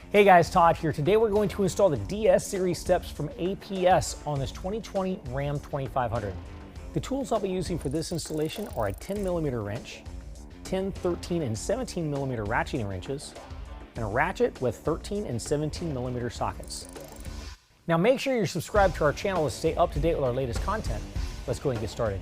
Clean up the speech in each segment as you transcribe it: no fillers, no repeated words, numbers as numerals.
Hey guys, Todd here. Today we're going to install the DS-Series steps from APS on this 2020 Ram 2500. The tools I'll be using for this installation are a 10mm wrench, 10, 13, and 17mm ratcheting wrenches, and a ratchet with 13 and 17mm sockets. Now make sure you're subscribed to our channel to stay up to date with our latest content. Let's go ahead and get started.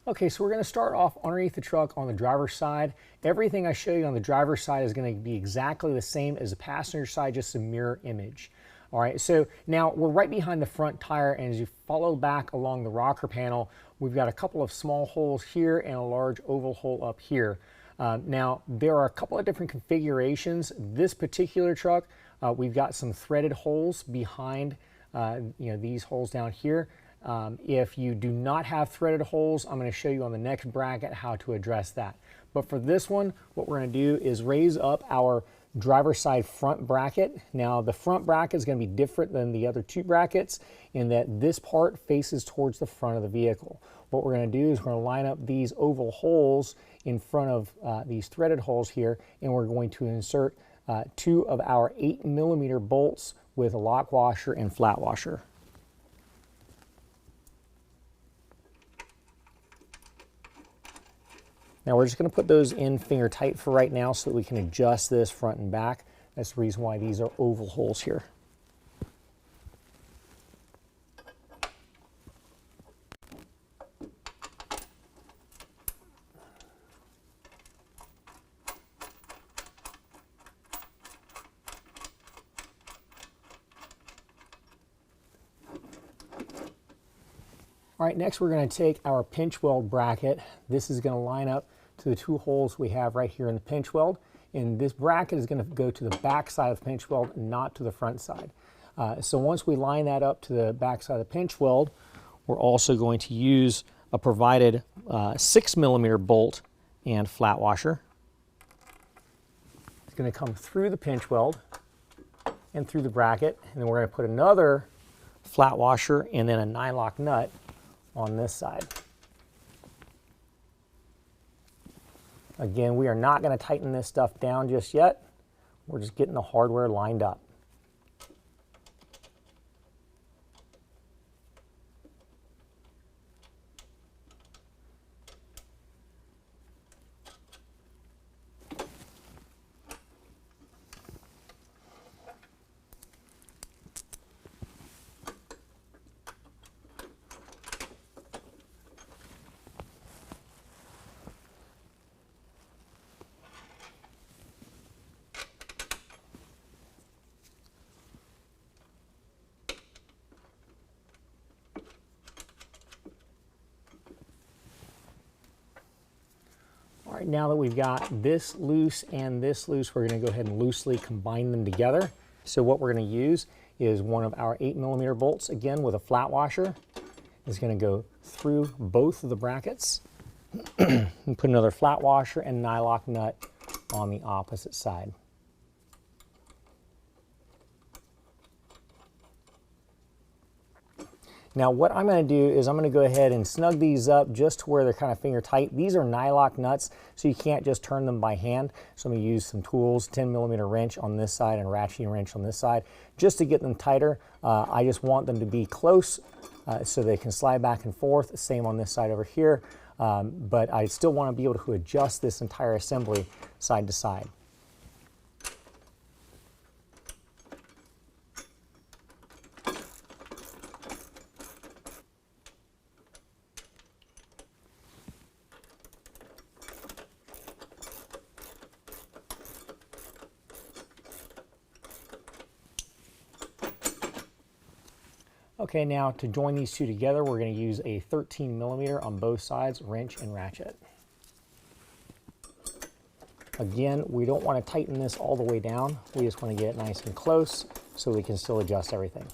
Okay, so we're going to start off underneath the truck on the driver's side. Everything I show you on the driver's side is going to be exactly the same as the passenger side, just a mirror image. All right, so now we're right behind the front tire, and as you follow back along the rocker panel, we've got a couple of small holes here and a large oval hole up here. Now, there are a couple of different configurations. This particular truck, we've got some threaded holes behind these holes down here. If you do not have threaded holes, I'm going to show you on the next bracket how to address that. But for this one, what we're going to do is raise up our driver's side front bracket. Now the front bracket is going to be different than the other two brackets in that this part faces towards the front of the vehicle. What we're going to do is we're going to line up these oval holes in front of these threaded holes here, and we're going to insert two of our 8mm bolts with a lock washer and flat washer. Now we're just going to put those in finger tight for right now so that we can adjust this front and back. That's the reason why these are oval holes here. All right, next we're going to take our pinch weld bracket. This is going to line up to the two holes we have right here in the pinch weld, and this bracket is going to go to the back side of the pinch weld, not to the front side. So once we line that up to the back side of the pinch weld, we're also going to use a provided 6mm bolt and flat washer. It's going to come through the pinch weld and through the bracket, and then we're going to put another flat washer and then a 9-lock nut on this side. Again, we are not going to tighten this stuff down just yet. We're just getting the hardware lined up. All right, now that we've got this loose and this loose, we're going to go ahead and loosely combine them together. So what we're going to use is one of our 8mm bolts, again with a flat washer. It's going to go through both of the brackets and put another flat washer and 9-lock nut on the opposite side. Now what I'm going to do is I'm going to go ahead and snug these up just to where they're kind of finger tight. These are 9-lock nuts, so you can't just turn them by hand. So I'm going to use some tools, 10mm wrench on this side and a ratcheting wrench on this side, just to get them tighter. I just want them to be close so they can slide back and forth. Same on this side over here, but I still want to be able to adjust this entire assembly side to side. Okay, now to join these two together, we're going to use a 13mm on both sides, wrench and ratchet. Again, we don't want to tighten this all the way down. We just want to get it nice and close so we can still adjust everything.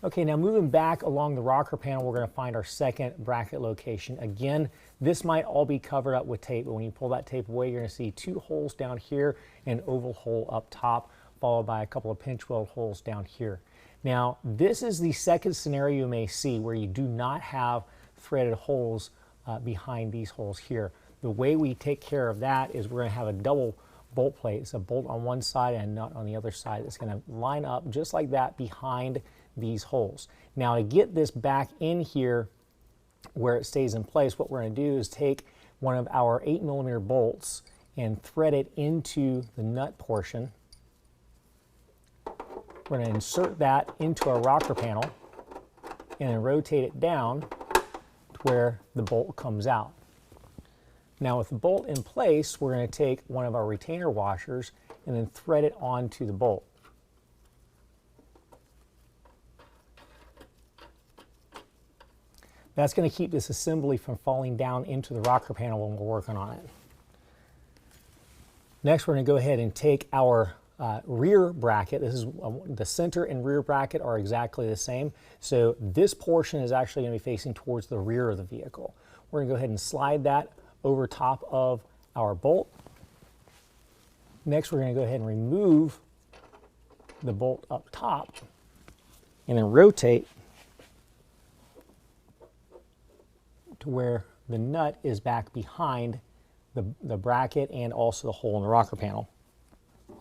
Okay, now moving back along the rocker panel, we're going to find our second bracket location. Again, this might all be covered up with tape, but when you pull that tape away, you're going to see two holes down here and an oval hole up top, followed by a couple of pinch weld holes down here. Now, this is the second scenario you may see where you do not have threaded holes behind these holes here. The way we take care of that is we're going to have a double bolt plate. It's a bolt on one side and a nut on the other side. It's going to line up just like that behind these holes. Now to get this back in here where it stays in place, what we're going to do is take one of our 8mm bolts and thread it into the nut portion. We're going to insert that into our rocker panel and then rotate it down to where the bolt comes out. Now with the bolt in place, we're going to take one of our retainer washers and then thread it onto the bolt. That's going to keep this assembly from falling down into the rocker panel when we're working on it. Next, we're going to go ahead and take our rear bracket. This is the center and rear bracket are exactly the same. So this portion is actually going to be facing towards the rear of the vehicle. We're going to go ahead and slide that over top of our bolt. Next, we're going to go ahead and remove the bolt up top and then rotate to where the nut is back behind the bracket and also the hole in the rocker panel.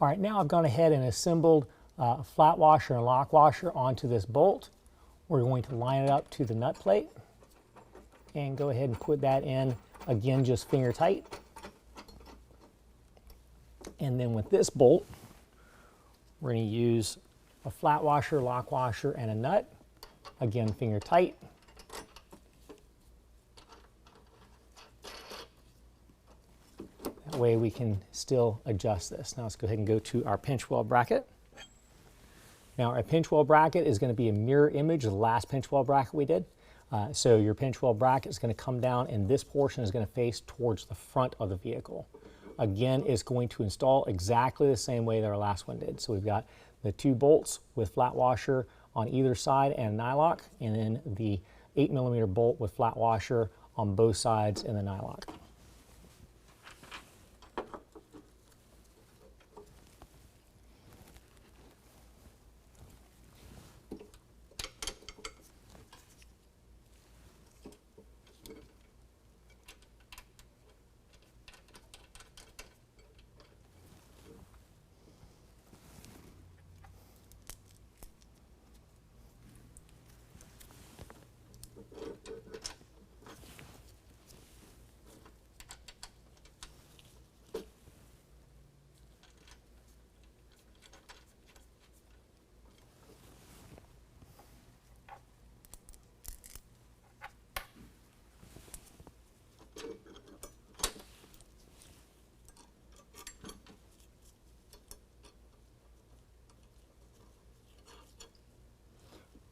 All right, now I've gone ahead and assembled a flat washer and lock washer onto this bolt. We're going to line it up to the nut plate and go ahead and put that in, again, just finger tight. And then with this bolt, we're going to use a flat washer, lock washer, and a nut, again, finger tight. That way we can still adjust this. Now let's go ahead and go to our pinch weld bracket. Now our pinch weld bracket is going to be a mirror image of the last pinch weld bracket we did. So your pinch weld bracket is going to come down and this portion is going to face towards the front of the vehicle. Again, it's going to install exactly the same way that our last one did. So we've got the 2 bolts with flat washer on either side and nylock, and then the 8mm bolt with flat washer on both sides and the nylock.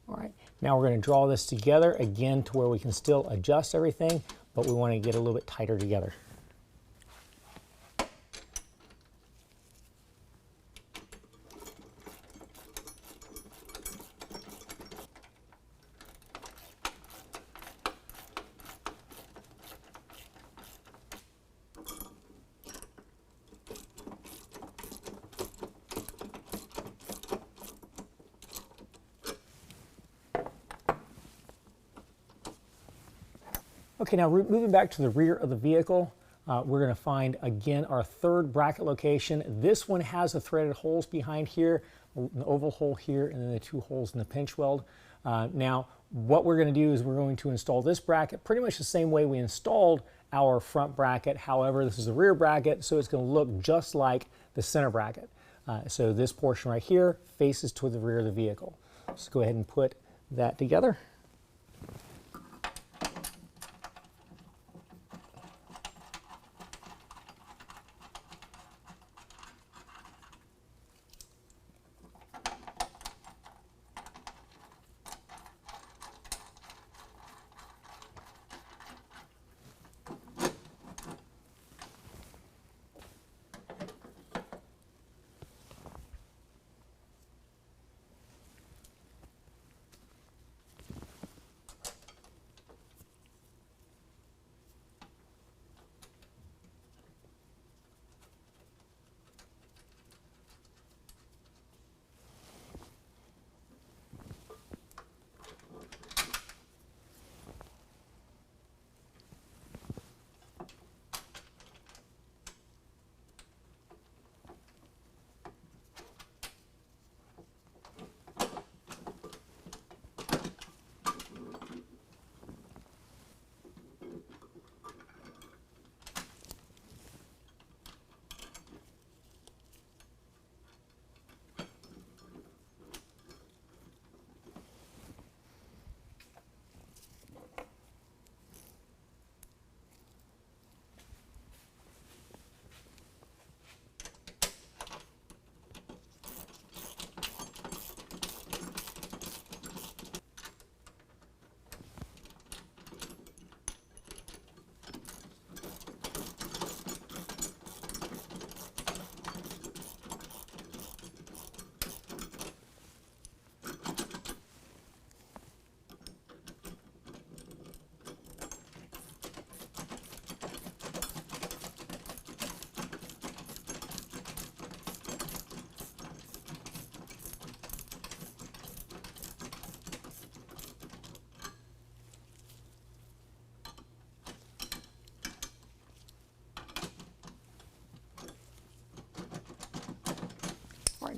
All right, now we're going to draw this together again to where we can still adjust everything, but we want to get a little bit tighter together. Okay, now moving back to the rear of the vehicle, we're going to find, again, our 3rd bracket location. This one has the threaded holes behind here, an oval hole here, and then the 2 holes in the pinch weld. Now, what we're going to do is we're going to install this bracket pretty much the same way we installed our front bracket. However, this is the rear bracket, so it's going to look just like the center bracket. So this portion right here faces toward the rear of the vehicle. Let's go ahead and put that together.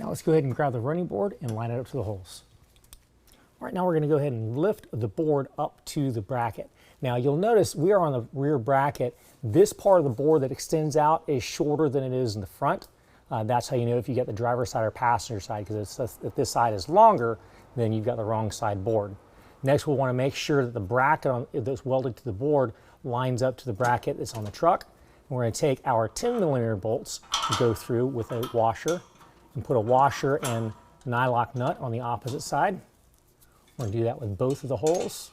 Now let's go ahead and grab the running board and line it up to the holes. All right, now we're going to go ahead and lift the board up to the bracket. Now you'll notice we are on the rear bracket. This part of the board that extends out is shorter than it is in the front. That's how you know if you get the driver's side or passenger side, because if this side is longer, then you've got the wrong side board. Next, we'll want to make sure that the bracket that's welded to the board lines up to the bracket that's on the truck. And we're going to take our 10mm bolts and go through with a washer and put a washer and nylock nut on the opposite side. We're going to do that with both of the holes.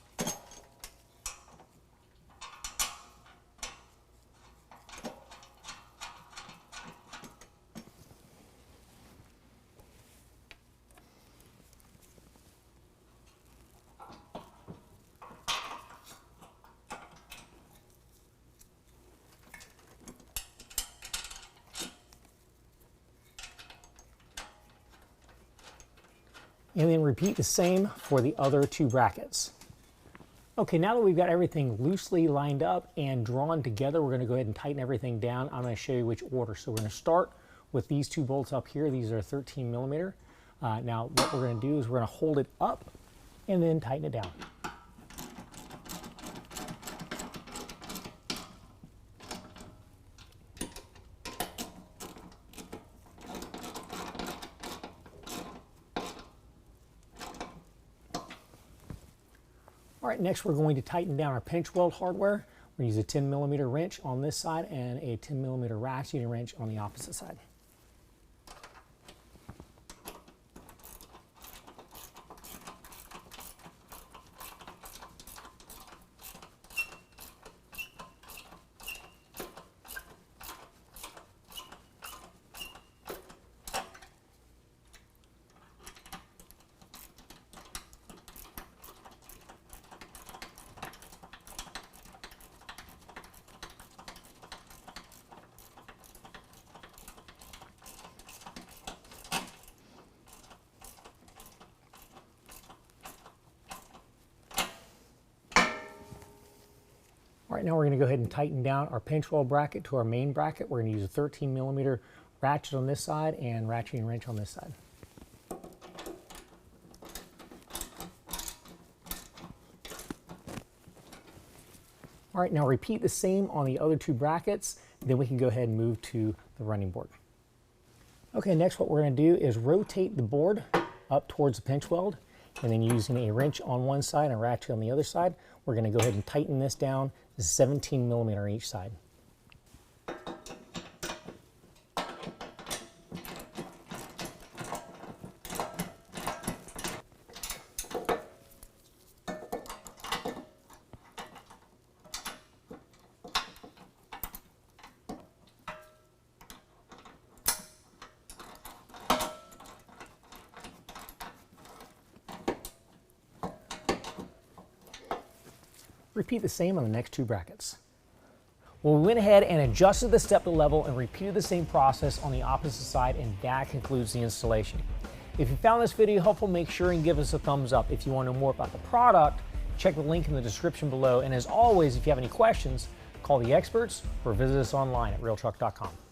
And then repeat the same for the other two brackets. Okay, now that we've got everything loosely lined up and drawn together, we're going to go ahead and tighten everything down. I'm going to show you which order. So we're going to start with these two bolts up here. These are 13mm. Now what we're going to do is we're going to hold it up and then tighten it down. All right, next we're going to tighten down our pinch weld hardware. We're going to use a 10mm wrench on this side and a 10mm ratcheting wrench on the opposite side. All right, now we're going to go ahead and tighten down our pinch weld bracket to our main bracket. We're going to use a 13mm ratchet on this side and ratcheting wrench on this side. All right, now repeat the same on the other two brackets, then we can go ahead and move to the running board. Okay, next what we're going to do is rotate the board up towards the pinch weld, and then using a wrench on one side and a ratchet on the other side, we're going to go ahead and tighten this down to 17mm on each side. Repeat the same on the next two brackets. Well, we went ahead and adjusted the step to level and repeated the same process on the opposite side, and that concludes the installation. If you found this video helpful, make sure and give us a thumbs up. If you want to know more about the product, check the link in the description below. And as always, if you have any questions, call the experts or visit us online at RealTruck.com.